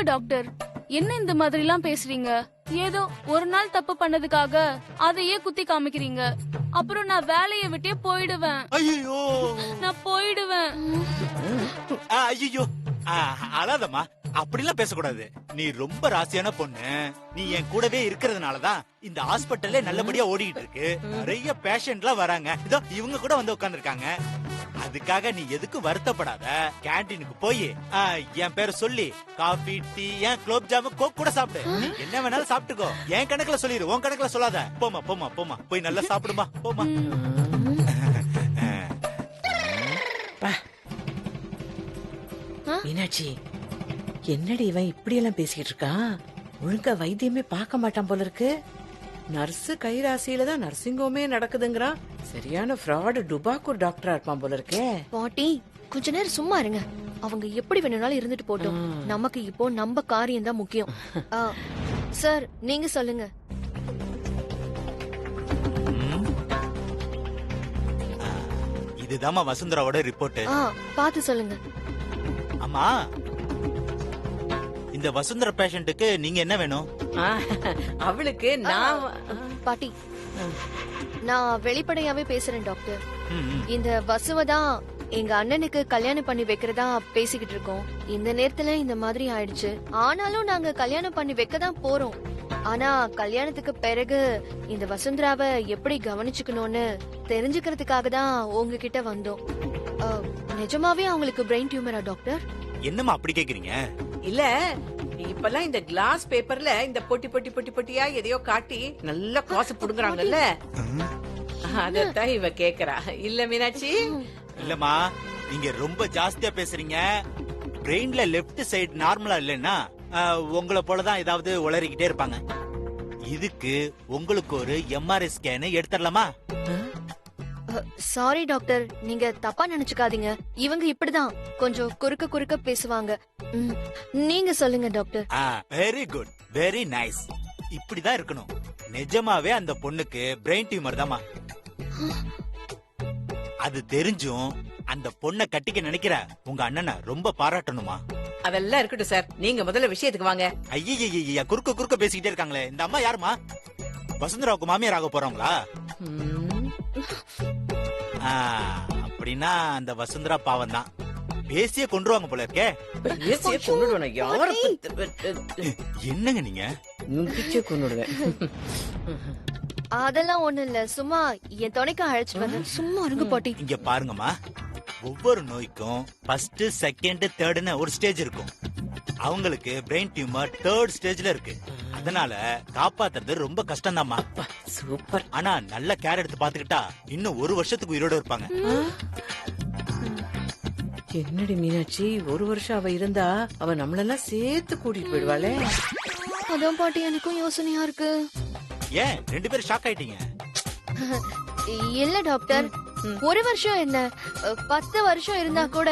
போங்க டாக்டர், என்ன இந்த மாதிரி எல்லாம் பேசுறீங்க? ஏதோ ஒரு நாள் தப்பு பண்ணதுக்காக அதையே குத்தி காமிக்கிறீங்க. அப்புறம் நான் வேலையை விட்டே போயிடுவேன். ஐயோ நான் போயிடுவேன். ஐயோ அழாதம்மா, அப்படிலாம் பேசக்கூடாது. நீ ரொம்ப ராசியான பொண்ணு. நீ என் கூடவே இருக்கிறதுனாலதான் இந்த ஹாஸ்பிட்டல்ல நல்லபடியா ஓடிக்கிட்டு இருக்கு. நிறைய பேஷண்ட்லாம் வராங்க. இதோ இவங்க கூட வந்து உட்கார்ந்துருக்காங்க. அதுக்காக நீ எதுக்கு வருத்தப்படாத. கேண்டீனுக்கு போய் என் பேரை சொல்லி காஃபி, டீ, ஏன் குலோப் ஜாமு, கோக் கூட சாப்பிடு. நீ என்ன வேணாலும் சாப்பிட்டுக்கோ. என் கணக்குல சொல்லிடு, உன் கணக்குல சொல்லாத. போமா போமா போமா, போய் நல்லா சாப்பிடுமா, போமா. மீனாட்சி, என்னடி இவன் இப்படி எல்லாம் பேசிட்டு இருக்கான்? ஒழுங்கா வைத்தியமே பார்க்க மாட்டான் போல இருக்கு. நர்ஸ் கைராசியில தான் நர்சிங் ஹோமே நடக்குதுங்கிறான். சரியான ஃப்ராடு டுபாக்கூர் டாக்டரா இருப்பான் போல இருக்கே. பாட்டி, கொஞ்ச நேரம் சும்மா இருங்க. அவங்க எப்படி வேணும்னாலும் இருந்துட்டு போட்டோம். நமக்கு இப்போ நம்ம காரியம் தான் முக்கியம். சார், நீங்க சொல்லுங்க. இதுதாம்மா வசுந்தராவோட ரிப்போர்ட். பாத்து சொல்லுங்க. அம்மா, இந்த வசுந்தரா பேஷண்ட்டுக்கு நீங்க என்ன வேணும்? அவளுக்கு நான் பாட்டி, நான் வெளிப்படையாவே பேசுறேன் டாக்டர். இந்த வசுவ தான் எங்க அண்ணனுக்கு கல்யாணம் பண்ணி வைக்கிறதா பேசிக்கிட்டு இருக்கோம். இந்த நேரத்துல இந்த மாதிரி ஆயிடுச்சு. ஆனாலும் நாங்க கல்யாணம் பண்ணி வைக்க தான் போறோம். ஆனா கல்யாணத்துக்கு பிறகு இந்த வசுந்தராவை எப்படி கவனிச்சுக்கணும்னு தெரிஞ்சுக்கிறதுக்காக தான் உங்ககிட்ட வந்தோம். நிஜமாவே அவங்களுக்கு பிரெயின் டியூமரா டாக்டர்? என்னம்மா அப்படி கேக்குறீங்க? இல்ல, இப்பெல்லாம் இந்த கிளாஸ் பேப்பர்ல இந்த பொட்டி பொட்டி பொட்டி பொட்டியா எதையோ காட்டி நல்ல காசு புடுங்குறாங்கல்ல, அதத்தான் இவ கேக்குறா. இல்ல மீனாட்சி? இல்லம்மா, நீங்க ரொம்ப ஜாஸ்தியா பேசுறீங்க. பிரெயின்ல லெஃப்ட் சைடு நார்மலா இல்லைன்னா உங்களை போலதான் ஏதாவது உளறிக்கிட்டே இருப்பாங்க. இதுக்கு உங்களுக்கு ஒரு எம்ஆர்ஐ ஸ்கேன் எடுத்துடலாமா? சாரி டாக்டர், நீங்க தப்பா நினைச்சுக்காதீங்க. இவங்க இப்படிதான் கொஞ்சம் குறுக்க குறுக்க பேசுவாங்க. நீங்க சொல்லுங்க doctor. Very good, very nice. இப்படிதான் இருக்கணும். நிஜமாவே அந்த பொண்ணுக்கு பிரெயின் டியூமர் தாமா. அது தெரிஞ்சும் அந்த பொண்ணை கட்டிக்க நினைக்கிற உங்க அண்ணனை ரொம்ப பாராட்டணுமா? அதெல்லாம் இருக்கட்டும் சார், நீங்க முதல்ல விஷயத்துக்கு வாங்க. ஐயா, குறுக்க குறுக்க பேசிக்கிட்டே இருக்காங்களே. இந்த அம்மா யாருமா? வசுந்தராவுக்கு மாமியார் ஆக போறாங்களா? அப்படின்னா அந்த வசுந்தரா பாவம் தான். பேசிய கொண்டுருவாங்க போல இருக்கே. என்னங்க நீங்க? அதெல்லாம் ஒண்ணு இல்ல, சும்மா என் துணைக்கு அழைச்சிட்டு வந்து. சும்மா இருங்க பாட்டி. இங்க பாருங்கம்மா, ஒவ்வொரு நோய்க்கும் ஃபர்ஸ்ட், செகண்ட், தேர்ட்னு ஒரு ஸ்டேஜ் இருக்கும். அவங்களுக்கு பிரெயின் டியூமர் தேர்ட் ஸ்டேஜ்ல இருக்கு. அதனால காப்பாத்துறது ரொம்ப கஷ்டம் தான்மா. சூப்பர். ஆனா நல்ல கேர் எடுத்து பாத்துக்கிட்டா இன்னும் 1 வருஷத்துக்கு உயிரோட இருப்பாங்க. என்னடி மீனாட்சி, 1 வருஷம் அவ இருந்தா அவ நம்மளெல்லாம் சேர்த்து கூட்டிட்டு போயிடுவாளே. அதான் பாட்டி, எனக்கும் யோசனையா இருக்கு. ஏன் 2 பேரும் ஷாக் ஆயிட்டீங்க? இல்ல டாக்டர், 1 வருஷம் என்ன 10 வருஷம் இருந்தா கூட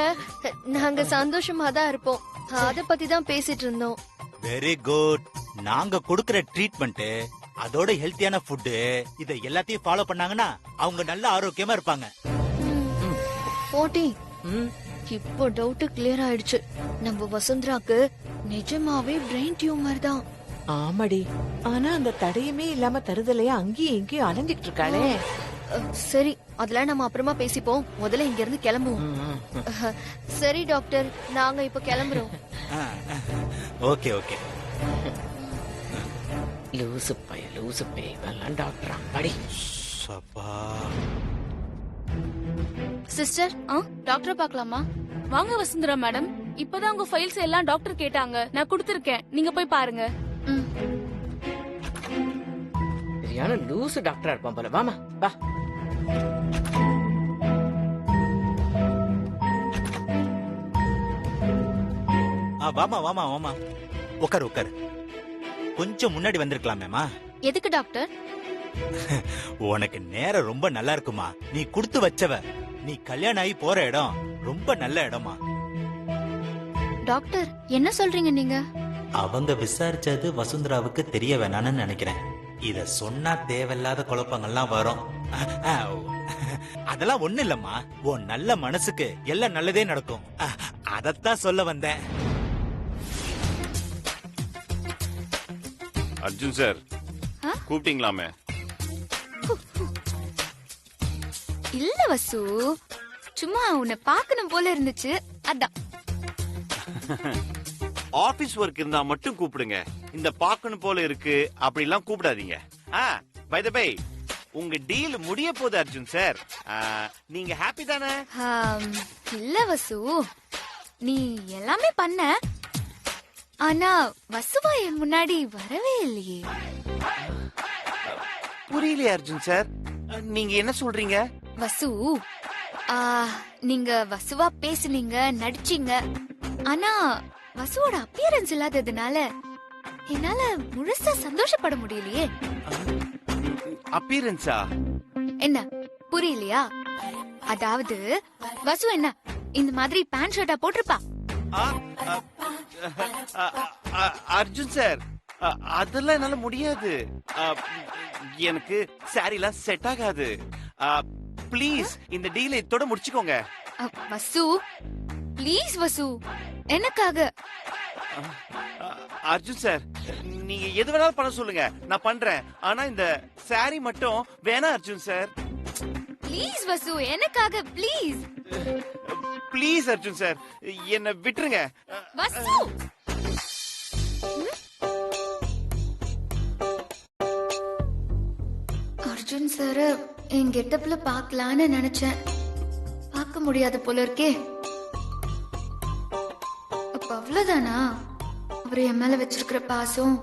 நாங்க சந்தோஷமா தான் இருப்போம். அத பத்தி தான் பேசிட்டு இருந்தோம். Very good. நாங்க கொடுக்கிற ட்ரீட்மெண்ட், அதோட ஹெல்த்தியான ஃபுட், இத எல்லாத்தையும் ஃபாலோ பண்ணாங்கன்னா அவங்க நல்ல ஆரோக்கியமா இருப்பாங்க. போட்டி, இப்போ டவுட் கிளியர் ஆயிடுச்சு. நம்ம வசுந்தராக்கு நிஜமாவே பிரெயின் டியூமர் தான். ஆமாடி, ஆனா அந்த தடையுமே இல்லாம தருதலையா அங்கேயும் இங்கேயும் அலைஞ்சிட்டு இருக்காளே. சரி, அதெல்லாம் நம்ம அப்புறமா பேசிப்போம். முதல்ல இங்க இருந்து கிளம்புவோம். சரி டாக்டர், நாங்க இப்ப கிளம்புறோம். Okay okay. லூசு பே இதெல்லாம் டாக்டர் அம்பாடி. சிஸ்டர், டாக்டரை பார்க்கலாமா? வாங்க வசுந்தரா மேடம். இப்பதான் உங்க ஃபைல்ஸ் எல்லாம் டாக்டர் கேட்டாங்க. நான் கொடுத்திருக்கேன், நீங்க போய் பாருங்க. சரியான லூசு டாக்டரா இருப்பான் போல. வாமா வா. வாமா வாமா வாமா, உட்காரு உட்காரு. கொஞ்சம் முன்னாடி வந்திருக்கலாமேமா. எதுக்கு டாக்டர்? உனக்கு நேரம் ரொம்ப நல்லா இருக்குமா. நீ கொடுத்து வச்சவ. நீ கல்யாணம் ஆகி போற இடம் ரொம்ப நல்ல இடமா. டாக்டர், என்ன சொல்றீங்க நீங்க? அவங்க விசாரிச்சது வசுந்தராவுக்கு தெரிய வேணான்னு நினைக்கிறேன். இத சொன்னா தேவையில்லாத குழப்பங்கள்லாம் வரும். அதெல்லாம் ஒண்ணு இல்லம்மா. உன் நல்ல மனசுக்கு எல்லாம் நல்லதே நடக்கும். அதத்தான் சொல்ல வந்தேன். அர்ஜுன் சார் ஆ? கூப்பிட்டீங்களாமே? இல்ல வசு, சும்மா உன்னை பார்க்கணும் போல இருந்துச்சு, அதான். ஆபீஸ் ஒர்க் இருந்தா மட்டும் கூப்பிடுங்க. இந்த பாக்கணும் போல இருக்கு அப்படிலாம் கூப்பிடாதீங்க. பை தி பை, உங்க டீல் முடிய போகுது அர்ஜுன் சார். நீங்க ஹாப்பி தானே? இல்ல வசு, நீ எல்லாமே பண்ண, ஆனா வசுவா என் முன்னாடி வரவே இல்லையே. புரியலையே அர்ஜுன் சார், நீங்க என்ன சொல்றீங்க? வசு, நீங்க வசுவா பேசுனீங்க, நடிச்சீங்க, ஆனா வசுவோட அப்பியரன்ஸ் இல்லாததுனால என்னால முழுசா சந்தோஷப்பட முடியலையே. அப்பியரன்ஸா? என்ன புரியலையா? அதாவது வசு என்ன இந்த மாதிரி பேண்ட் ஷர்ட்டா போட்டிருப்பா? அர்ஜுன் சார், அதெல்லாம் என்னால முடியாது. எனக்கு சாரிலாம் செட் ஆகாது. ப்ளீஸ் இந்த டீலை இதோட முடிச்சுக்கோங்க. வசு ப்ளீஸ் வசு, எனக்காக. அர்ஜுன் சார், நீங்க எது வேணாலும் பண்ண சொல்லுங்க, நான் பண்றேன். ஆனா இந்த சாரி மட்டும் வேணாம் அர்ஜுன் சார். ப்ளீஸ் வசு, எனக்காக ப்ளீஸ். ப்ளீஸ் அர்ஜுன் சார், என்ன விட்டுருங்க. வசு, அர்ஜுன் சார் என் கெட்டப்ல பாக்கலான்னு நினைச்சேன், பார்க்க முடியாத போல இருக்கே. அப்ப அவ்வளவுதானா அவர் என் மேல வச்சிருக்கிற பாசம்?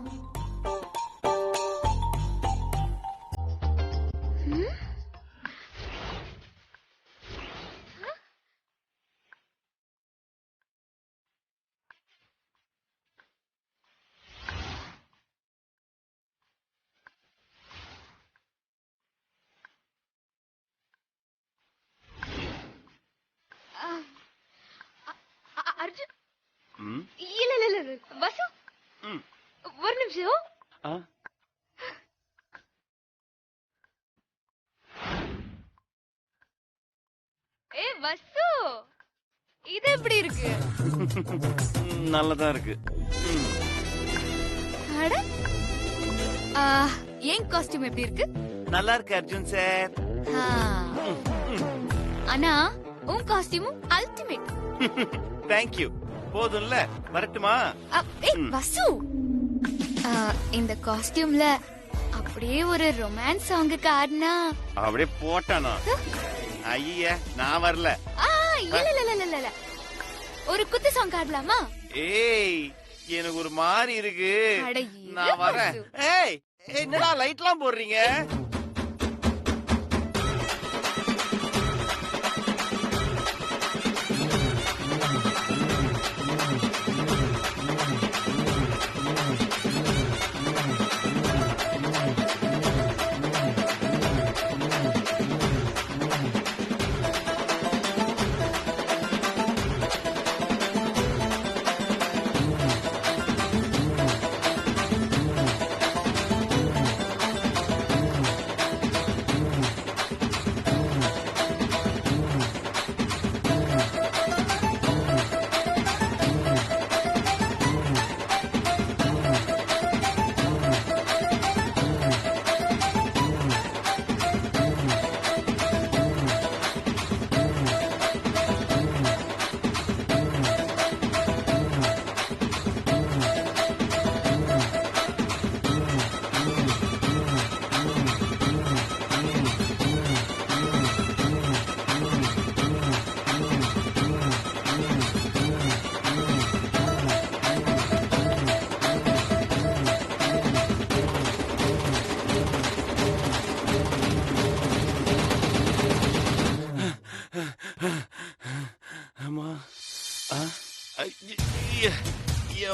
அர்ஜுன், ம்? இல்ல இல்ல இல்ல வசு, ம். ஒரு நிமிஷம். ஆ? வசு, இது எப்படி இருக்கு? நல்லதா இருக்கு. அட, என் காஸ்டியூம் எப்படி இருக்கு? நல்லா இருக்கு அர்ஜுன் சார். ஆனா உன் காஸ்டியூமும் அல்டிமேட். தேங்க்யூ. போதும்ல, வரட்டுமா? வசு, இந்த காஸ்டியூம்ல அப்படியே ஒரு ரொமான்ஸ் சாங்குக்கு ஆடினா அப்படியே போட்டானா? ஐய, நான் வரல. இல்ல இல்ல இல்ல இல்ல இல்ல, ஒரு குத்து சாங் ஆடலாமா? ஏய், எனக்கு ஒரு மாதிரி இருக்கு, அட, இரு நான் வரேன். வசு. ஏய், என்னடா லைட்லாம் போடுறீங்க?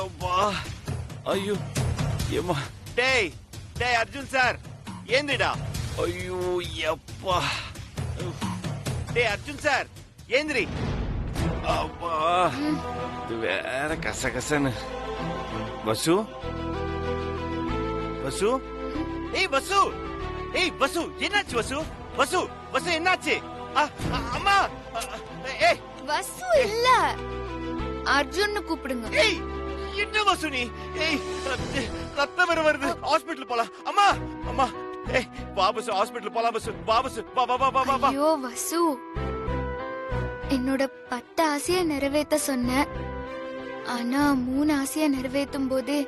அம்மா, ஐயோ, ஏமா. டேய் டேய் அர்ஜுன் சார், ஏந்திடா. ஐயோ எப்பா. டேய் அர்ஜுன் சார், ஏந்திரி. அப்பா, இது வேற கசகசன்னு. வசு, வசு, ஏய் வசு, ஏய் வசு, என்னாச்சு வசு? வசு, வசு என்னாச்சு? அம்மா, வசு இல்ல, அர்ஜுன் கூப்பிடுங்க. ஏய் என்ன வசு நீ? ஏய், ரத்தம் வேற வருது. ஹாஸ்பிடல் போலாம். அம்மா அம்மா, ஏய் வா பசு, ஹாஸ்பிடல் போலாம் பசு. வா பசு, வா வா வா வா வா. ஐயோ வசு, என்னோட 10 ஆசைய நிறைவேத்த சொன்ன, ஆனா 3 ஆசைய நிறைவேற்றும் போதே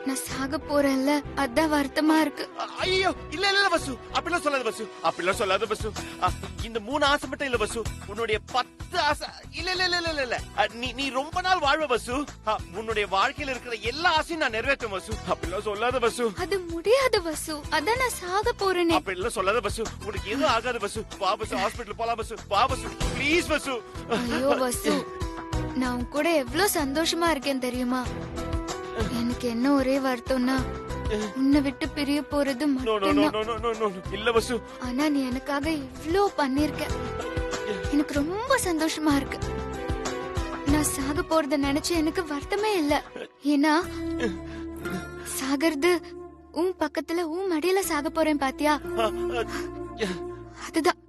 நான் சாக போறேன்ல, அதான் வருத்தமா இருக்கு. ஐயோ இல்ல இல்ல இல்ல பசு, அப்படிலாம் சொல்லாத பசு, அப்படிலாம் சொல்லாத பசு. இந்த 3 ஆசை மட்டும் இல்ல பசு, உன்னுடைய 10 ஆசை. இல்ல இல்ல இல்ல இல்ல இல்ல, நீ ரொம்ப நாள் வாழ்வ பசு. உன்னுடைய வாழ்க்கையில இருக்கிற எல்லா ஆசையும் நான் நிறைவேற்றும் பசு. அப்படிலாம் சொல்லாத பசு. அது முடியாது வசு, அதான் நான் சாக போறேனே. அப்படிலாம் சொல்லாத பசு, உனக்கு எதுவும் ஆகாது பசு. வா பசு, ஹாஸ்பிடல் போலாம் பசு. வா பசு, ப்ளீஸ் பசு. ஐயோ வசு, நான் உன் கூட எவ்வளவு சந்தோஷமா இருக்கேன் தெரியுமா? எனக்கு என்ன ஒரே வருத்தம்னா உன்னை விட்டு பிரிய போறது நோ நோ நோ மட்டும்தான். நோ நோ நோ நோ, இல்ல பசு. ஆனா நீ எனக்காக இவ்ளோ பண்ணிருக்க, எனக்கு ரொம்ப சந்தோஷமா இருக்கு. நான் சாக போறத நினைச்சு எனக்கு வருத்தமே இல்ல. ஏன்னா சாகிறது உன் பக்கத்துல உன் மடியில சாக போறேன் பாத்தியா, அதுதான்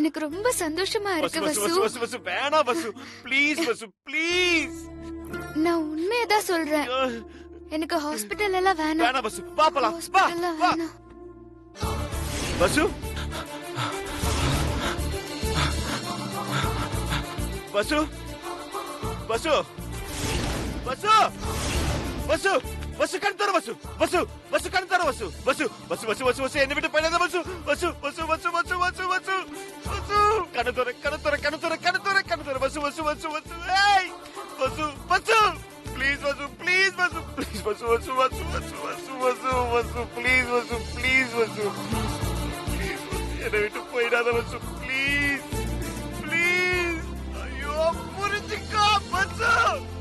எனக்கு ரொம்ப சந்தோஷமா இருக்கு பசு வசு. பசு பசு பசு, வேணாம் பசு, ப்ளீஸ் பசு, ப்ளீஸ். நான் உண்மையதான் சொல்றேன், எனக்கு ஹாஸ்பிடல் எல்லாம் வேணாம். வேணாம் பசு, வா போலாம். வா ஹாஸ்பிடல் எல்லாம் வா வேணாம். பசு. பசு பசு பசு பசு பசு, கண் தர பசு. பசு பசு, கண் தர பசு. பசு பசு பசு பசு பசு, என்ன விட்டு போயிடாத பசு. பசு பசு பசு பசு பசு பசு பசு, கண் தர கண் தர கண் தர கண் தர கண் தர பசு பசு பசு பசு. ஏய் பசு பசு, ப்ளீஸ் பசு, ப்ளீஸ் பசு, ப்ளீஸ் பசு பசு பசு பசு பசு பசு பசு, ப்ளீஸ் பசு, ப்ளீஸ் பசு, ப்ளீஸ் பசு, என்ன விட்டு போயிடாத பசு, ப்ளீஸ் ப்ளீஸ். ஐயோ புரிஞ்சுக்கோ பசு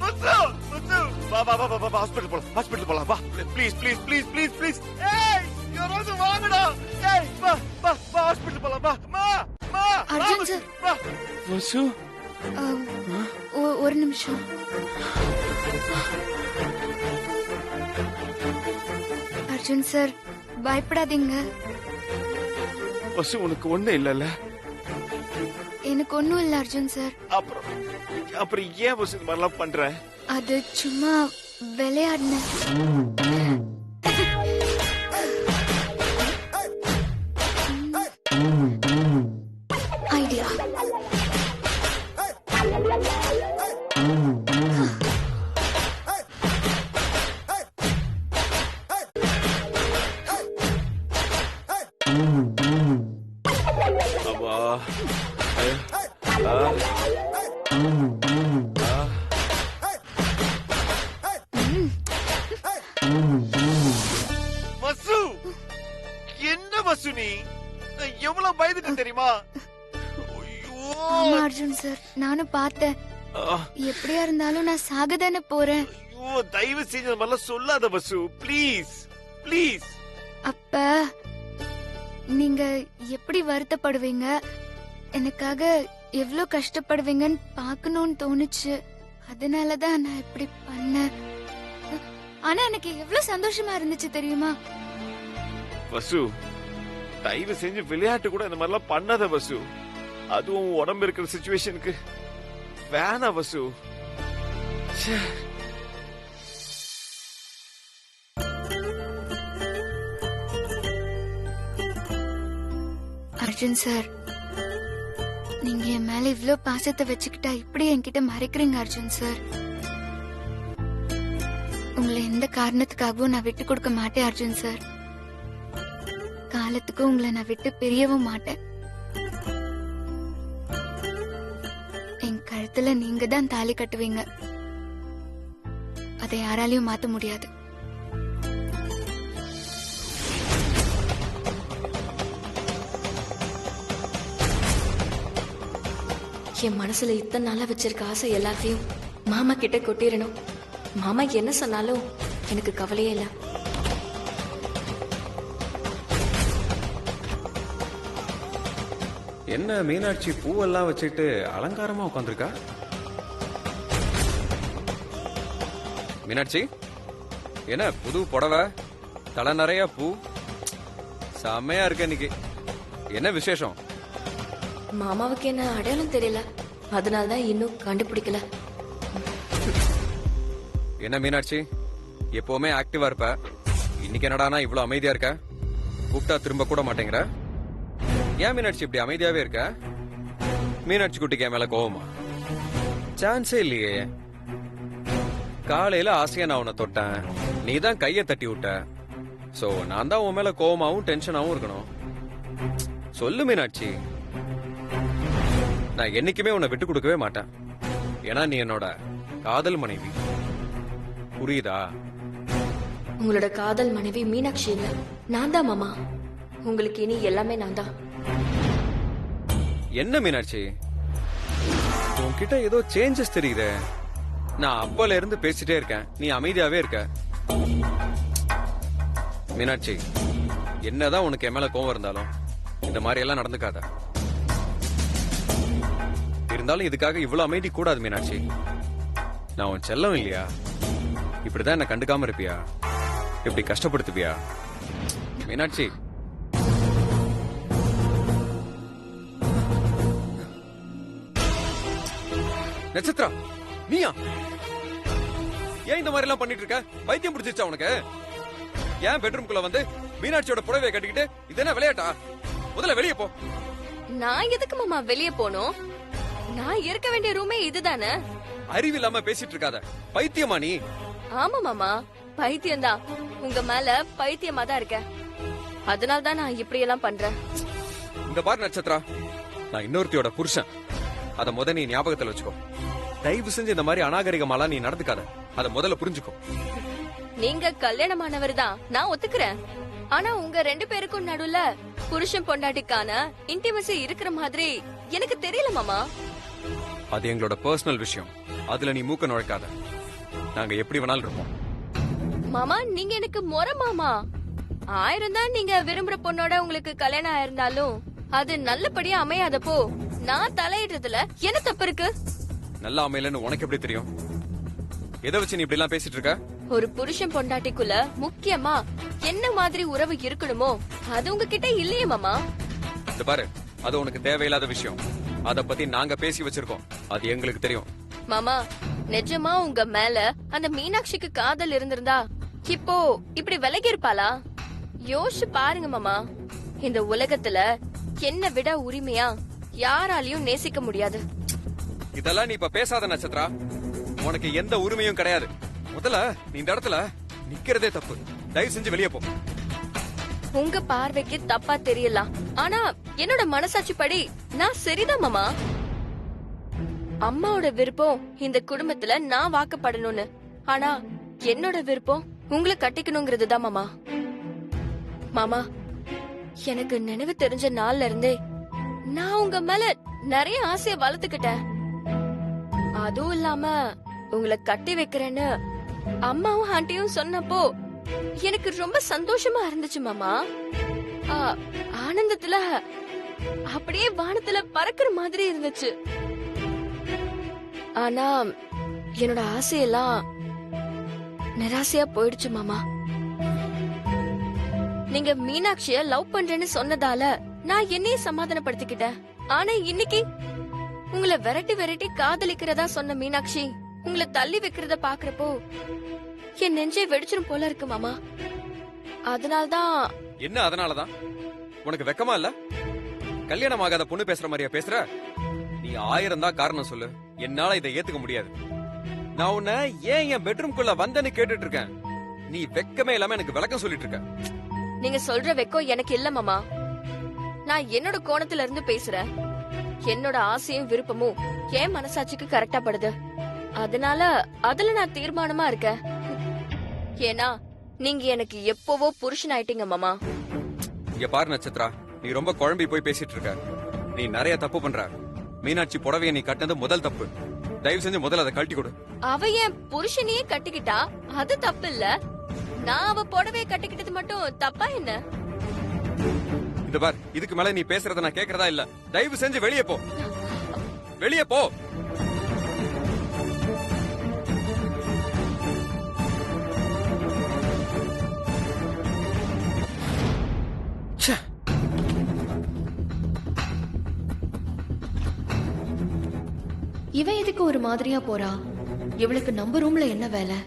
பசு பசு. வா வா வா வா, ஹாஸ்பிடல் போலாம், ஹாஸ்பிடல் போலாம். வா please please please please please. ஏய் யாராவது வாங்கடா. ஏய் வா வா வா, ஹாஸ்பிடல் போலாம். வா மா மா. அர்ஜுன் சார். வா வசு. ஒரு நிமிஷம். அர்ஜுன் சார், பயப்படாதீங்க, வசு உனக்கு ஒண்ணு இல்லல்ல? எனக்கு ஒண்ணும் இல்ல அர்ஜுன் சார். அப்புறம் அப்புறம் ஏன் வசு இந்த மாதிரிலாம் பண்ற? அது சும்மா விளையாடினேன். ஐடியா. அப்பா. வசு, என்ன வசு நீ? நான் எவ்வளவு பயந்துட்டேன் தெரியுமா? ஐயோ. ஆமா அர்ஜுன் சார், நானும் பார்த்தேன். எப்படியா இருந்தாலும் நான் சாகதானே போறேன். ஐயோ, தயவு செஞ்சு இந்த மாதிரிலாம் சொல்லாத வசு, ப்ளீஸ் ப்ளீஸ். அப்ப நீங்க எப்படி வருத்தப்படுவீங்க, எனக்காக எவ்வளவு கஷ்டப்படுவீங்கன்னு பார்க்கணும்னு தோணுச்சு. அதனாலதான் நான் இப்படி பண்ணேன். ஆனா எனக்கு எவ்வளவு சந்தோஷமா இருந்துச்சு தெரியுமா? வசு, தயவு செஞ்சு விளையாட்டு கூட இந்த மாதிரிலாம் பண்ணாத வசு. அதுவும் உடம்பு இருக்கிற சிச்சுவேஷனுக்கு வேணா வசு. ச்சே. அர்ஜுன் சார், நீங்க என் மேல இவ்ளோ பாசத்தை வச்சுக்கிட்டா இப்படி என்கிட்ட மறைக்கிறீங்க அர்ஜுன் சார். உங்களை எந்த காரணத்துக்காகவும் நான் விட்டு கொடுக்க மாட்டேன் அர்ஜுன் சார். காலத்துக்கு உங்களை நான் விட்டு பிரியவும் மாட்டேன். என் கழுத்துல நீங்க தான் தாலி கட்டுவீங்க, அதை யாராலையும் மாத்த முடியாது. என் மனசுல இத்தனை நாளா வச்சிருக்க ஆசை எல்லாத்தையும் மாமா கிட்ட கொட்டிடணும். மாமா என்ன சொன்னாலும் எனக்கு கவலையே இல்ல. என்ன மீனாட்சி பூவெல்லாம் வச்சுட்டு அலங்காரமா உட்காந்துருக்கா? மீனாட்சி, என்ன புது புடவை, தலை நிறைய பூ, செம்மையா இருக்க இன்னைக்கு. என்ன விசேஷம்? மாமாவுக்கு என்ன அடையாளம் தெரியல, அதனாலதான் இன்னும் கண்டுபிடிக்கல. என்ன மீனாட்சி, எப்பவுமே ஆக்டிவா இருப்ப. இன்னைக்கு என்னடானா இவ்வளவு அமைதியா இருக்க? கூப்பிட்டா திரும்ப கூட மாட்டேங்கிற. ஏன் மீனாட்சி இப்படி அமைதியாவே இருக்க? மீனாட்சி குட்டிக்கு என் மேல கோவமா? சான்ஸே இல்லையே. காலையில ஆசையா நான் உன்னை தொட்டேன், நீ தான் கைய தட்டி விட்ட. சோ நான் தான் உன் மேல கோவமாவும் டென்ஷனாவும் இருக்கணும். சொல்லு மீனாட்சி. நான் என்னைக்குமே உன்னை விட்டு கொடுக்கவே மாட்டேன். ஏன்னா நீ என்னோட காதல் மனைவி. புரியுதா? உங்களோட காதல் மனைவி மீனாட்சி இல்ல, நான் தான் மாமா. உங்களுக்கு இனி எல்லாமே நான் தான். என்ன மீனாட்சி, உன்கிட்ட ஏதோ சேஞ்சஸ் தெரியுதே. நான் அப்பல இருந்து பேசிட்டே இருக்கேன், நீ அமைதியாவே இருக்க. மீனாட்சி, என்னதான் உனக்கு என் மேல கோவம் இருந்தாலும் இந்த மாதிரி எல்லாம் நடந்துக்காத. இருந்தாலும் இதுக்காக இவ்வளவு அமைதி கூடாது மீனாட்சி. நான் உன் செல்லம் இல்லையா? இப்படிதான் என்ன கண்டுக்காம இருப்பியா? இப்படி கஷ்டப்படுத்துவியா மீனாட்சி? நட்சத்திரா, நீயா? ஏன் இந்த மாதிரி எல்லாம் பண்ணிட்டு இருக்க? பைத்தியம் பிடிச்சிருச்சா உனக்கு? ஏன் பெட்ரூம்குள்ள வந்து மீனாட்சியோட புடவையை கட்டிக்கிட்டு இது என்ன விளையாட்டா? முதல்ல வெளியே போ. நான் எதுக்கு மாமா வெளியே போனோம்? நான் இருக்க வேண்டிய ரூமே இதுதானே. அறிவில்லாம பேசிட்டு இருக்காத. பைத்தியமா நீ? ஆமா மாமா, பைத்தியம்தான். உங்க மேல பைத்தியமா தான் இருக்க. அதனால்தான் நான் இப்படி எல்லாம் பண்றேன். இந்த பார் நட்சத்திரா, நான் இன்னொருத்தியோட புருஷன். அத முத நீ ஞாபகத்துல வச்சுக்கோ. தயவு செஞ்சு இந்த மாதிரி அநாகரிகமாலாம் நீ நடந்துக்காத. அத முதல்ல புரிஞ்சுக்கோ. நீங்க கல்யாணமானவர் தான், நான் ஒத்துக்கிறேன். ஆனா உங்க 2 பேருக்கும் நடுவுல புருஷன் பொண்டாட்டிக்கான இன்டிமசி இருக்கிற மாதிரி எனக்கு தெரியல மாமா. அது எங்களோட பர்சனல் விஷயம். அதுல நீ மூக்க நுழைக்காத. நாங்க எப்படி வேணாலும் இருப்போம். மாமா, நீங்க எனக்கு முறை மாமா. 1000 தான் நீங்க விரும்புற பொண்ணோட உங்களுக்கு கல்யாணம் ஆயிருந்தாலும் அது நல்லபடியா அமையாதப்போ நான் தலையிடுறதுல என்ன தப்பு இருக்கு? நல்லா அமையலன்னு உனக்கு எப்படி தெரியும்? எதை வச்சு நீ இப்படி எல்லாம் பேசிட்டு இருக்க? ஒரு புருஷன் பொண்டாட்டிக்குள்ள முக்கியமா என்ன மாதிரி உறவு இருக்கணுமோ அது உங்ககிட்ட இல்லையே மாமா. இந்த பாரு, அது உனக்கு தேவையில்லாத விஷயம். அத பத்தி நாங்க பேசி வச்சிருக்கோம். அது எங்களுக்கு தெரியும். மாமா, நிஜமா உங்க மேல அந்த மீனாட்சிக்கு காதல் இருந்திருந்தா இப்போ இப்படி விலகி இருப்பாளா? யோசிச்சு பாருங்க மாமா. இந்த உலகத்துல என்ன விட உரிமையா யாராலையும் நேசிக்க முடியாது. இதெல்லாம் நீ இப்ப பேசாத நட்சத்திரா. உனக்கு எந்த உரிமையும் கிடையாது. முதல்ல நீ இந்த இடத்துல நிக்கிறதே தப்பு. தயவு செஞ்சு வெளியே போ. உங்க பார்வைக்கு தப்பா தெரியலாம், ஆனா என்னோட மனசாட்சி படி நான் சரிதான் மாமா. அம்மாவோட விருப்பம் இந்த குடும்பத்துல நான் வாக்கப்படணும்னு. ஆனா என்னோட விருப்பம் உங்களை கட்டிக்கணுங்கிறது தான் மாமா. மாமா, எனக்கு நினைவு தெரிஞ்ச நாள்ல இருந்தே நான் உங்க மேல நிறைய ஆசைய வளர்த்துக்கிட்டேன். அதுவும் இல்லாம உங்களை கட்டி வைக்கிறேன்னு அம்மாவும் ஆண்டியும் சொன்னப்போ எனக்கு ரொம்ப சந்தோஷமா இருந்துச்சு மாமா. ஆனந்தத்துல அப்படியே வானத்துல பறக்கிற மாதிரி இருந்துச்சு. ஆனா என்னோட ஆசையெல்லாம் நிராசையா போயிடுச்சு மாமா. நீங்க மீனாட்சிய லவ் பண்றேன்னு சொன்னதால நான் என்னையே சமாதானப்படுத்திக்கிட்டேன். ஆனா இன்னைக்கு உங்களை விரட்டி காதலிக்கிறதா சொன்ன மீனாட்சி உங்களை தள்ளி வைக்கிறத பாக்குறப்போ என் நெஞ்சே வெடிச்சிரும் போல இருக்கு மாமா. அதனால்தான். என்ன அதனாலதான்? உனக்கு வெக்கமா இல்ல? கல்யாணம் ஆகாத பொண்ணு பேசுற மாதிரியா பேசுற? நீ 1000 தான் காரணம் சொல்லு, என்னால இதை ஏத்துக்க முடியாது. நான் உன்னை ஏன் என் பெட்ரூம்குள்ள வந்தேன்னு கேட்டுட்டு இருக்கேன். நீ வெக்கமே இல்லாம எனக்கு விளக்கம் சொல்லிட்டு இருக்க. நீங்க சொல்ற வெக்கம் எனக்கு இல்ல மாமா. நான் என்னோட கோணத்துல இருந்து பேசுறேன். என்னோட ஆசையும் விருப்பமும் என் மனசாட்சிக்கு கரெக்டா படுது. அதனால அதுல நான் தீர்மானமா இருக்கேன். ஏன்னா நீங்க எனக்கு எப்பவோ புருஷன் ஆயிட்டீங்க மாமா. இங்க பாரு நட்சத்திரா, நீ ரொம்ப குழம்பி போய் பேசிட்டு இருக்க. நீ நிறைய தப்பு பண்ற. மீனாட்சி புடவைய நீ கட்டினது முதல் தப்பு. தயவு செஞ்சு முதல்ல அதை கழட்டி கொடு. அவ என் புருஷனையே கட்டிக்கிட்டா அது தப்பு இல்ல. நான் அவ புடவைய கட்டிக்கிட்டது மட்டும் தப்பா என்ன? இந்த பார், இதுக்கு மேல நீ பேசுறத நான் கேக்குறதா இல்ல. தயவு செஞ்சு வெளியே போ. வெளியே போ. இவன் எதுக்கு ஒரு மாதிரியா போறா? இவளுக்கு நம்ம ரூம்ல என்ன வேலை?